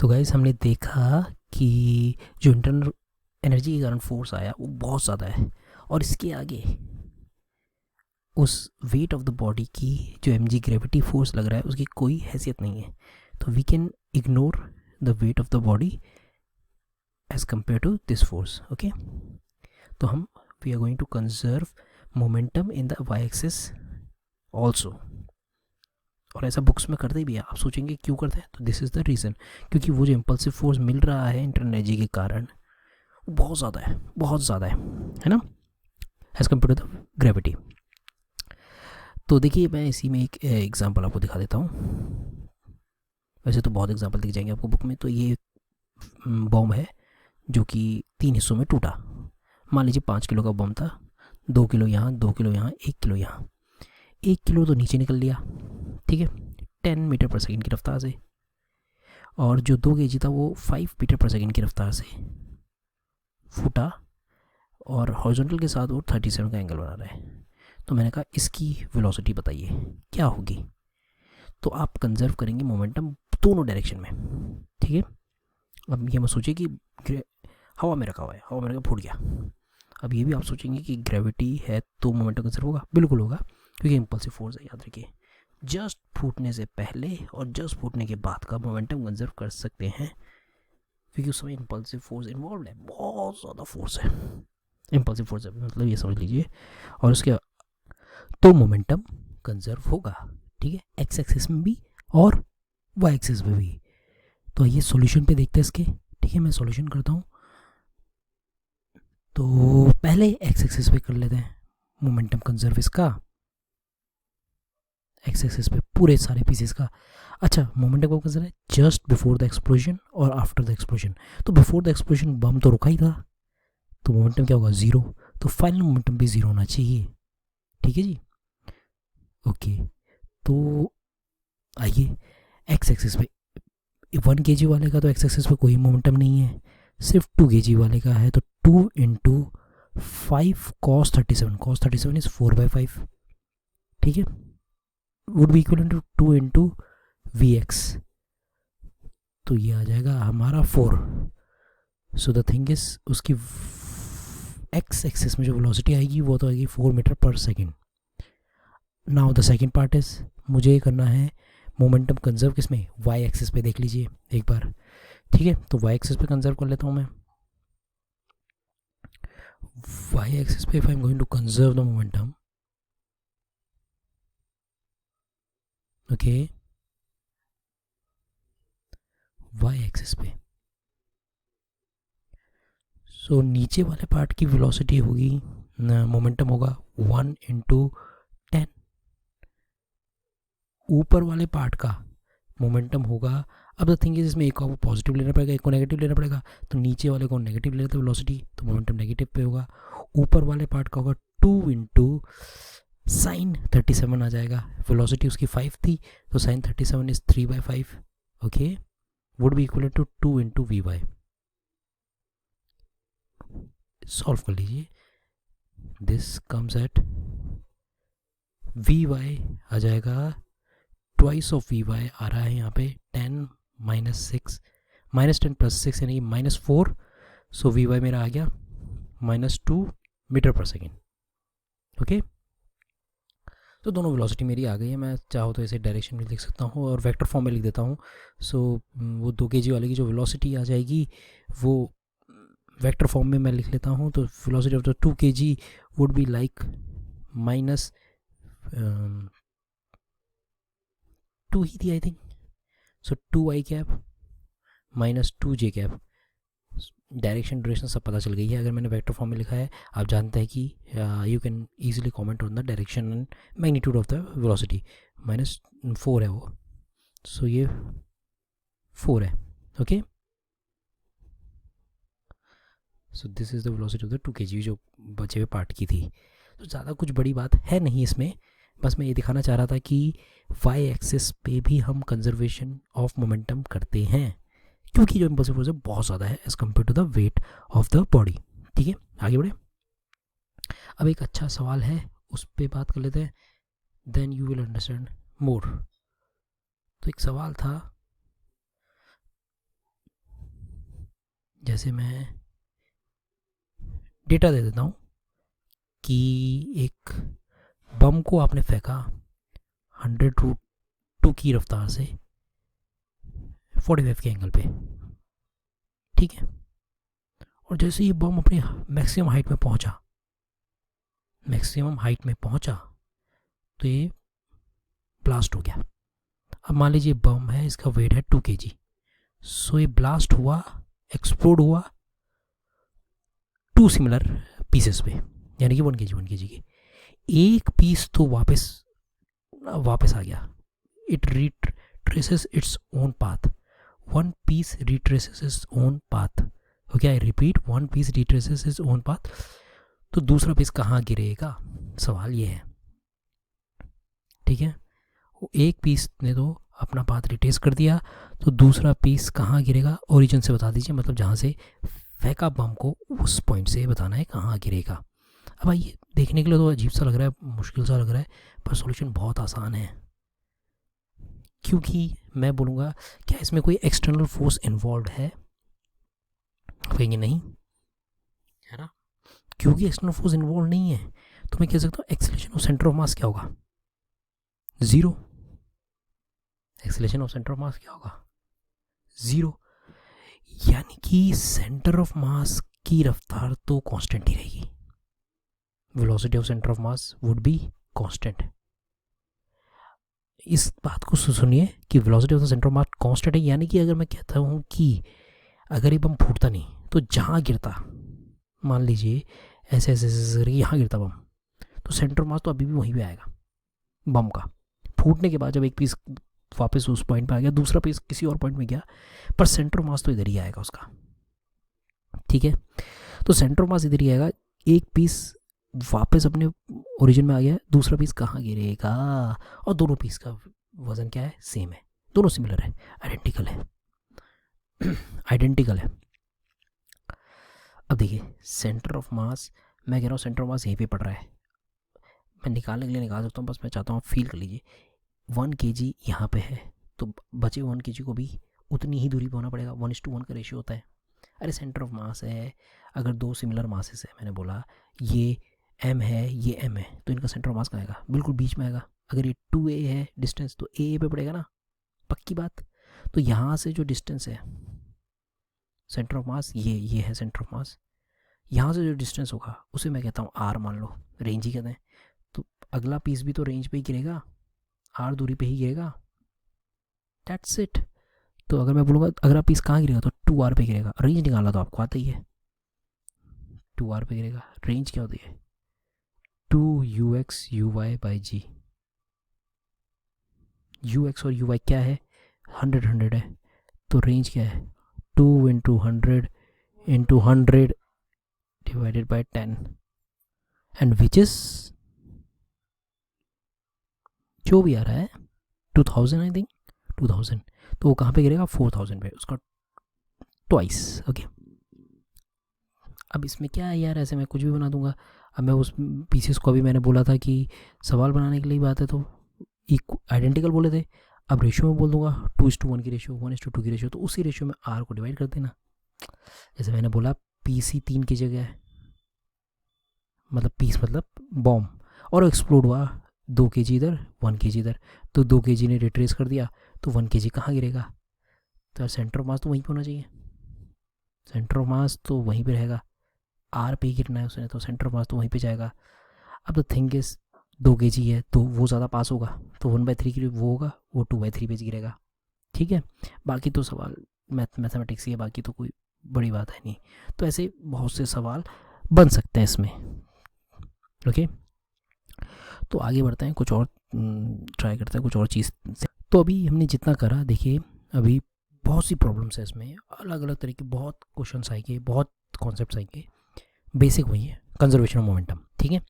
तो गाइस हमने देखा कि जो इंटरनल एनर्जी के कारण फोर्स आया वो बहुत ज़्यादा है और इसके आगे उस वेट ऑफ द बॉडी की जो mg ग्रेविटी फोर्स लग रहा है उसकी कोई हैसियत नहीं है। तो we can ignore the weight of the body as compare to this force. Okay, तो हम we are going to conserve momentum in the Y axis also. और ऐसा बुक्स में करते भी है। आप सोचेंगे क्यों करते हैं, तो दिस इज़ द रीज़न, क्योंकि वो जो इम्पल्सिव फोर्स मिल रहा है इंटरनल एनर्जी के कारण वो बहुत ज़्यादा है, बहुत ज़्यादा है ना, as compare to the gravity. तो देखिए मैं इसी में एक एग्जांपल आपको दिखा देता हूँ। वैसे तो बहुत एग्जांपल दिख जाएंगे आपको बुक में। तो ये बॉम्ब है जो कि 3 हिस्सों में टूटा। मान लीजिए 5 किलो का बॉम्ब था, 2 किलो यहाँ, 2 किलो यहाँ, 1 किलो यहाँ। 1 किलो तो नीचे निकल लिया, ठीक है, 10 मीटर पर सेकेंड की रफ्तार से। और जो 2 केजी था वो 5 मीटर पर सेकेंड की रफ्तार से फूटा और हॉरिजॉन्टल के साथ वो 37 का एंगल बना रहा है। तो मैंने कहा इसकी वेलोसिटी बताइए क्या होगी। तो आप कंजर्व करेंगे मोमेंटम दोनों डायरेक्शन में, ठीक है। अब ये मत सोचिए कि हवा में रखा हुआ है, हवा में रखा फूट गया। अब ये भी आप सोचेंगे कि ग्रेविटी है तो मोमेंटम कंजर्व होगा, बिल्कुल होगा, क्योंकि इम्पल्सिव फोर्स है। याद रखिए, जस्ट फूटने से पहले और जस्ट फूटने के बाद का मोमेंटम कंजर्व कर सकते हैं, क्योंकि उस समय इम्पल्सिव फोर्स इन्वॉल्व है, बहुत ज़्यादा फोर्स है, इम्पल्सिव फोर्स है, मतलब ये समझ लीजिए। और उसके तो मोमेंटम कंजर्व होगा, ठीक है, एक्स एक्सिस में भी और वाई एक्सिस में भी। तो ये सॉल्यूशन पे देखते हैं इसके, ठीक है। मैं सॉल्यूशन करता हूँ। तो पहले एक्स एक्सिस पे कर लेते हैं मोमेंटम कंजर्व इसका, एक्स एक्सिस पे पूरे सारे पीसेस का। अच्छा, मोमेंटम कब कंजर्व है? जस्ट बिफोर द एक्सप्लोजन और आफ्टर द एक्सप्लोजन। तो बिफोर द एक्सप्लोजन बम तो रुका ही था, तो मोमेंटम क्या होगा? 0। तो फाइनल मोमेंटम भी 0 होना चाहिए, ठीक है जी। ओके, तो आइए एक्स एक्सिस पे 1 kg वाले का तो एक्स एक्सिस पे कोई मोमेंटम नहीं है, सिर्फ 2 kg वाले का है। तो 2 इंटू 5 cos 37, cos 37 इज 4/5, ठीक है, would be equal to 2 into V X. तो ये आ जाएगा हमारा 4। सो द थिंग इज उसकी एक्स एक्सिस में जो वेलोसिटी आएगी वो तो आएगी 4 मीटर पर second. Now the second part is, मुझे ये करना है मोमेंटम कंजर्व किस में? वाई एक्सिस पे। देख लीजिए एक बार, ठीक है। तो वाई एक्सिस पे कंजर्व कर लेता हूँ मैं। वाई एक्सिस पे if I am going to conserve the momentum, okay, Y axis पे, सो नीचे वाले पार्ट की वेलोसिटी होगी, मोमेंटम होगा 1 इंटू 10। ऊपर वाले पार्ट का मोमेंटम होगा, अब द थिंग इज इसमें एक को पॉजिटिव लेना पड़ेगा, एक को नेगेटिव लेना पड़ेगा। तो नीचे वाले को नेगेटिव लेते वेलोसिटी, तो मोमेंटम नेगेटिव पे होगा। ऊपर वाले पार्ट का होगा 2 इंटू साइन 37 आ जाएगा। वेलोसिटी उसकी 5 थी, तो sine 37 is 3/5, okay, would be equal to 2 into v y. Solve कर लीजिए, this comes at v y आ जाएगा ट्वाइस ऑफ वी वाई आ रहा है यहाँ पे 10 माइनस 6, -10 + 6 यानी -4। सो वी वाई मेरा आ गया -2 मीटर पर सेकेंड, ओके। तो दोनों वेलोसिटी मेरी आ गई है। मैं चाहो तो इसे डायरेक्शन में लिख सकता हूँ और वेक्टर फॉर्म में लिख देता हूँ। सो वो 2 kg वाले की जो वेलोसिटी आ जाएगी वो वेक्टर फॉर्म में मैं लिख लेता हूँ। तो velocity of the 2 kg would be like minus 2 ही थी I think. So 2i cap minus 2j cap. Direction duration सब पता चल गई है अगर मैंने वेक्टर फॉर्म में लिखा है। आप जानते हैं कि you can easily comment on the direction and magnitude of the velocity. -4 है वो, सो ये 4 है, okay. So this is the velocity of the 2 kg जो बचे हुए पार्ट की थी। तो ज़्यादा कुछ बड़ी बात है नहीं इसमें, बस मैं ये दिखाना चाह रहा था कि वाई एक्सिस पे भी हम कंजर्वेशन ऑफ मोमेंटम करते हैं, क्योंकि जो इम्पल्सिव फोर्स है बहुत ज़्यादा है as compare to the weight of the body, ठीक है। आगे बढ़े। अब एक अच्छा सवाल है, उस पर बात कर लेते हैं, then you will understand more. तो एक सवाल था, जैसे मैं डेटा दे देता हूँ कि एक बम को आपने फेंका 100 की रफ्तार से 45 के एंगल पे, ठीक है। और जैसे ये बम अपनी मैक्सिमम हाइट में पहुंचा तो ये ब्लास्ट हो गया। अब मान लीजिए बम है, इसका वेट है 2 kg। सो ये ब्लास्ट हुआ, एक्सप्लोड हुआ 2 सिमिलर पीसेस पे, यानी कि 1 kg के। एक पीस तो वापस आ गया, it retraces its own path. One piece retraces its own path. Okay, I repeat, one piece retraces its own path. तो दूसरा पीस कहाँ गिरेगा, सवाल ये है, ठीक है। एक पीस ने तो अपना पाथ रिट्रेस कर दिया, तो दूसरा पीस कहाँ गिरेगा, ओरिजिन से बता दीजिए, मतलब जहाँ से फेंका बम को उस पॉइंट से बताना है कहाँ गिरेगा। अब आइए, देखने के लिए तो अजीब सा लग रहा है, मुश्किल सा लग रहा है, पर सॉल्यूशन बहुत आसान है। क्योंकि मैं बोलूँगा क्या इसमें कोई एक्सटर्नल फोर्स इन्वॉल्व है, कहेंगे नहीं, है ना। क्योंकि एक्सटर्नल फोर्स इन्वॉल्व नहीं है तो मैं कह सकता हूँ acceleration of centre of mass क्या होगा, 0। Acceleration of centre of mass क्या होगा, 0। यानी कि सेंटर ऑफ मास की रफ्तार तो कांस्टेंट ही रहेगी, velocity of centre of mass would be constant. इस बात को सुनिए कि velocity of the centre of mass constant है, यानी कि अगर मैं कहता हूँ कि अगर ये बम फूटता नहीं तो जहाँ गिरता, मान लीजिए ऐसे ऐसे ऐसे करके यहाँ गिरता बम, तो सेंटर ऑफ मास तो अभी भी वहीं पे आएगा बम का। फूटने के बाद जब एक पीस वापस उस पॉइंट पे आ गया, दूसरा पीस किसी और पॉइंट में गया, पर सेंटर ऑफ मास तो इधर ही आएगा उसका, ठीक है। तो सेंटर ऑफ मास इधर ही आएगा, एक पीस वापस अपने ओरिजिन में आ गया, दूसरा पीस कहाँ गिरेगा, और दोनों पीस का वजन क्या है, सेम है, दोनों सिमिलर है, आइडेंटिकल है आइडेंटिकल है। अब देखिए सेंटर ऑफ मास, मैं कह रहा हूँ सेंटर ऑफ मास यहीं पे पड़ रहा है, मैं निकालने के लिए निकाल सकता हूँ, बस मैं चाहता हूँ फील कर लीजिए 1 kg यहाँ पे है, तो बचे 1 kg को भी उतनी ही दूरी पे होना पड़ेगा, 1:1 का रेशियो होता है। अरे सेंटर ऑफ मास है, अगर 2 सिमिलर मासेस है, मैंने बोला ये m है ये m है, तो इनका सेंटर ऑफ मास कहाँ आएगा, बिल्कुल बीच में आएगा। अगर ये 2a है डिस्टेंस, तो a पे पड़ेगा ना, पक्की बात। तो यहाँ से जो डिस्टेंस है सेंटर ऑफ मास, ये है सेंटर ऑफ मास, यहाँ से जो डिस्टेंस होगा उसे मैं कहता हूँ r, मान लो रेंज ही कहते हैं, तो अगला पीस भी तो रेंज पे ही गिरेगा, r दूरी पे ही गिरेगा, दैट्स इट। तो अगर मैं बोलूँगा अगला पीस कहाँ गिरेगा, तो 2r पे गिरेगा। रेंज निकालना तो आपको आता ही है, 2r पे गिरेगा। रेंज क्या होती है, 2ux uy/g। ux और uy क्या है, 100 है, तो रेंज क्या है, 2 × 100 × 100 divided by 10, and which is जो भी आ रहा है 2000, आई थिंक 2000। तो वो कहाँ पे गिरेगा, 4000 पे, उसका ट्वाइस। ओके, अब इसमें क्या है यार, ऐसे मैं कुछ भी बना दूंगा। अब मैं उस पीसेस को, अभी मैंने बोला था कि सवाल बनाने के लिए बात है, तो आइडेंटिकल बोले थे, अब रेशियो में बोल दूंगा 2:1 की रेशियो, 1:2 की रेशियो, तो उसी रेशियो में r को डिवाइड कर देना। जैसे मैंने बोला पीसी 3 की जगह है, मतलब पीस मतलब बॉम्ब, और एक्सप्लोड हुआ 2 kg इधर 1 kg इधर, तो 2 kg ने रिट्रेस कर दिया, तो 1 kg कहाँ गिरेगा, तो सेंटर ऑफ मास तो वहीं पे होना चाहिए, सेंटर ऑफ मास तो वहीं पे रहेगा, r पे ही गिरना है उसने, तो सेंटर ऑफ मास तो वहीं पे जाएगा। अब द थिंग इज 2 kg है तो वो ज़्यादा पास होगा, तो 1/3 की वो होगा, वो 2/3 पे गिरेगा, ठीक है। बाकी तो सवाल मैथमेटिक्स ही है, बाकी तो कोई बड़ी बात है नहीं। तो ऐसे बहुत से सवाल बन सकते हैं इसमें। ओके, तो आगे बढ़ते हैं, कुछ और ट्राई करते हैं कुछ और चीज़ से। तो अभी हमने जितना करा, देखिए अभी बहुत सी प्रॉब्लम्स है इसमें, अलग अलग तरह के बहुत क्वेश्चंस आएंगे, बहुत कॉन्सेप्ट्स आएंगे। बेसिक वही है, कंजर्वेशन ऑफ मोमेंटम, ठीक है।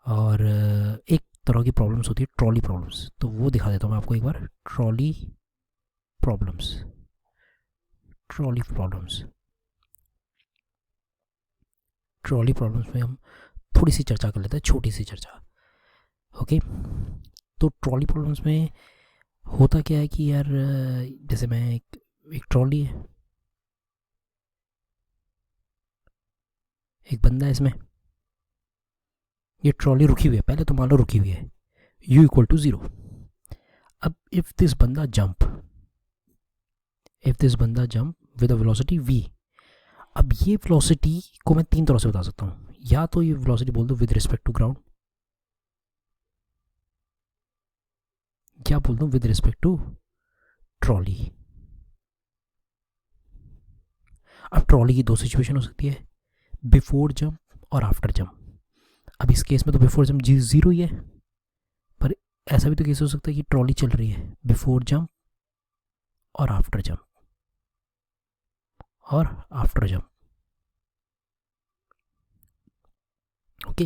और एक तरह की प्रॉब्लम्स होती है ट्रॉली प्रॉब्लम्स, तो वो दिखा देता हूँ मैं आपको एक बार। Trolley problems, trolley problems, trolley problems में हम थोड़ी सी चर्चा कर लेते हैं, छोटी सी चर्चा। ओके, तो ट्रॉली प्रॉब्लम्स में होता क्या है कि यार, जैसे मैं एक ट्रॉली है, एक बंदा है इसमें, ये ट्रॉली रुकी हुई है, पहले तो मान लो रुकी हुई है, u इक्वल टू 0। अब इफ दिस बंदा jump with a velocity v, अब ये वेलोसिटी को मैं 3 तरह से बता सकता हूँ। या तो ये वेलोसिटी बोल दो विद रिस्पेक्ट टू ग्राउंड, या बोल दो विद रिस्पेक्ट टू ट्रॉली। अब ट्रॉली की 2 सिचुएशन हो सकती है, बिफोर जंप और आफ्टर जंप। अब इस केस में तो बिफोर जंप 0 ही है, पर ऐसा भी तो केस हो सकता है कि ट्रॉली चल रही है बिफोर जंप और आफ्टर जंप और आफ्टर जंप। ओके,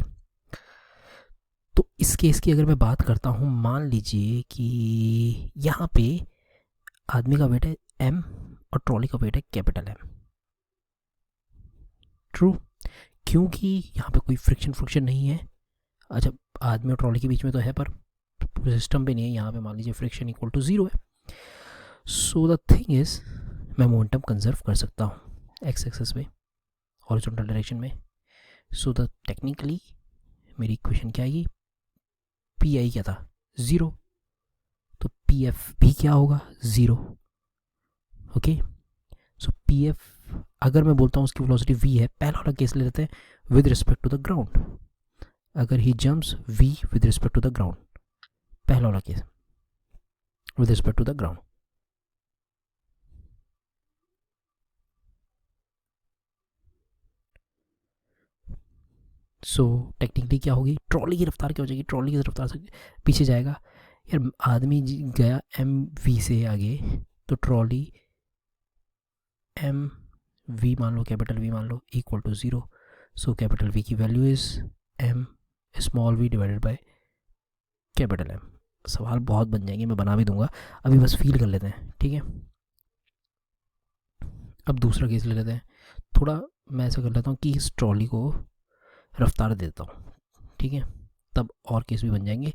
तो इस केस की अगर मैं बात करता हूँ, मान लीजिए कि यहाँ पे आदमी का वेट है m और ट्रॉली का वेट है कैपिटल M। ट्रू, क्योंकि यहाँ पे कोई फ्रिक्शन नहीं है। अच्छा, आदमी और ट्रॉली के बीच में तो है, पर सिस्टम पे नहीं है। यहाँ पे मान लीजिए फ्रिक्शन इक्वल टू 0 है। सो द थिंग इज, मैं मोमेंटम कंजर्व कर सकता हूँ एक्स एक्सेस पे, हॉरिजॉन्टल डायरेक्शन में। सो द टेक्निकली मेरी इक्वेशन क्या आएगी, पी आई क्या था 0, तो पी एफ भी क्या होगा 0। ओके, सो पी एफ अगर मैं बोलता हूँ उसकी वेलोसिटी v है, पहला वाला केस ले लेते हैं with respect to the ground. अगर he jumps v with respect to the ground, पहला वाला case with respect to the ground. So technically क्या होगी, ट्रॉली की रफ्तार क्या हो जाएगी, ट्रॉली की रफ्तार से पीछे जाएगा। यार आदमी गया एम वी से आगे, तो ट्रॉली एम वी मान लो, कैपिटल वी मान लो, equal to 0। So capital v की value is m small v divided by capital m. सवाल बहुत बन जाएंगे, मैं बना भी दूंगा, अभी बस फील कर लेते हैं, ठीक है। अब दूसरा केस ले लेते हैं। थोड़ा मैं ऐसा कर लेता हूँ कि इस ट्रॉली को रफ्तार दे देता हूँ, ठीक है, तब और केस भी बन जाएंगे।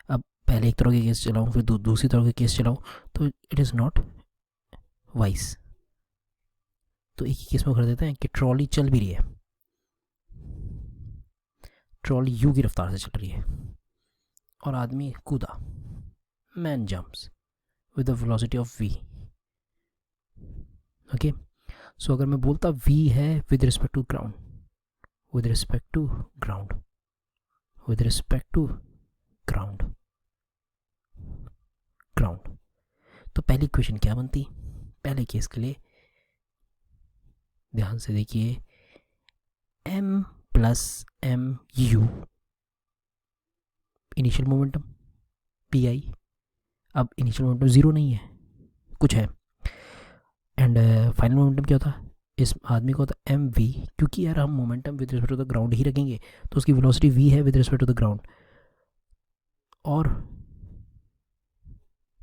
अब पहले एक तरह के केस चलाऊँ, फिर दूसरी तरह के केस चलाऊँ, तो इट इज़ नॉट वाइज। तो एक ही केस में कर देते हैं कि ट्रॉली चल भी रही है, ट्रॉली यू की रफ्तार से चल रही है और आदमी कूदा, man jumps with the velocity of v। Okay, so अगर मैं बोलता v है with respect to ground, with respect to ground, with respect to ground, ground, तो पहली इक्वेशन क्या बनती, पहले केस के लिए ध्यान से देखिए, m plus M U initial momentum P I. अब इनिशियल मोमेंटम 0 नहीं है, कुछ है, एंड फाइनल मोमेंटम क्या होता है, इस आदमी को होता है एम वी, क्योंकि यार हम momentum with respect to the ground ही रखेंगे, तो उसकी वेलोसिटी v है with respect to the ground, और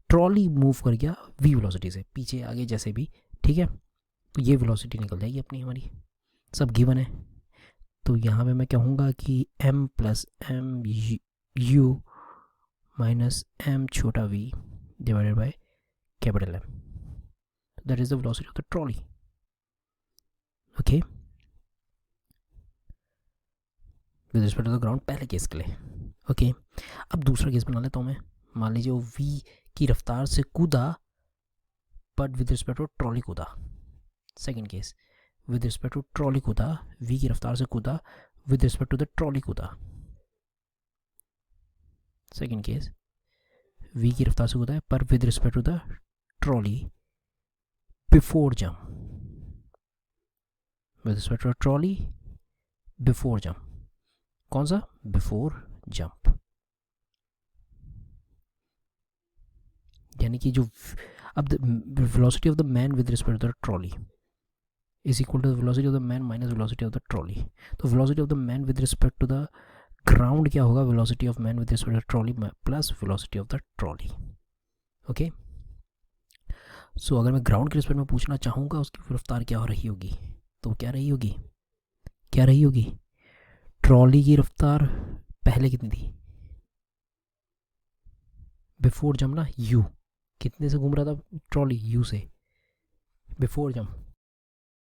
ट्रॉली मूव कर गया v वेलोसिटी से पीछे आगे जैसे भी, ठीक है, तो ये वेलोसिटी निकल जाएगी अपनी, हमारी सब गिवन है। तो यहाँ पे मैं कहूँगा कि m plus M U minus M छोटा v divided by capital M, that is the velocity of the trolley. Okay, with respect to the ground पहले केस के लिए। ओके, अब दूसरा केस बना लेता हूँ मैं। मान लीजिए वो v की रफ्तार से कूदा, but with respect to trolley कूदा। Second case, with respect to trolley कूदा, v की रफ्तार से कूदा, with respect to the trolley कूदा। सेकेंड केस, v की रफ्तार से कूदा है पर with respect to the trolley before jump, with respect to trolley before jump. कौन सा, बिफोर जंप, यानी कि जो अब the velocity of the man with respect to the trolley is equal to the velocity of the man minus velocity of the trolley. तो velocity of the man with respect to the ground क्या होगा, velocity of man with respect to the trolley plus velocity of the trolley. Okay, so अगर मैं ground के respect में पूछना चाहूँगा उसकी रफ्तार क्या हो रही होगी, तो क्या रही होगी, क्या रही होगी, ट्रॉली की रफ्तार पहले कितनी थी, बिफोर जंप ना, u कितने से घूम रहा था ट्रॉली, u से, बिफोर जंप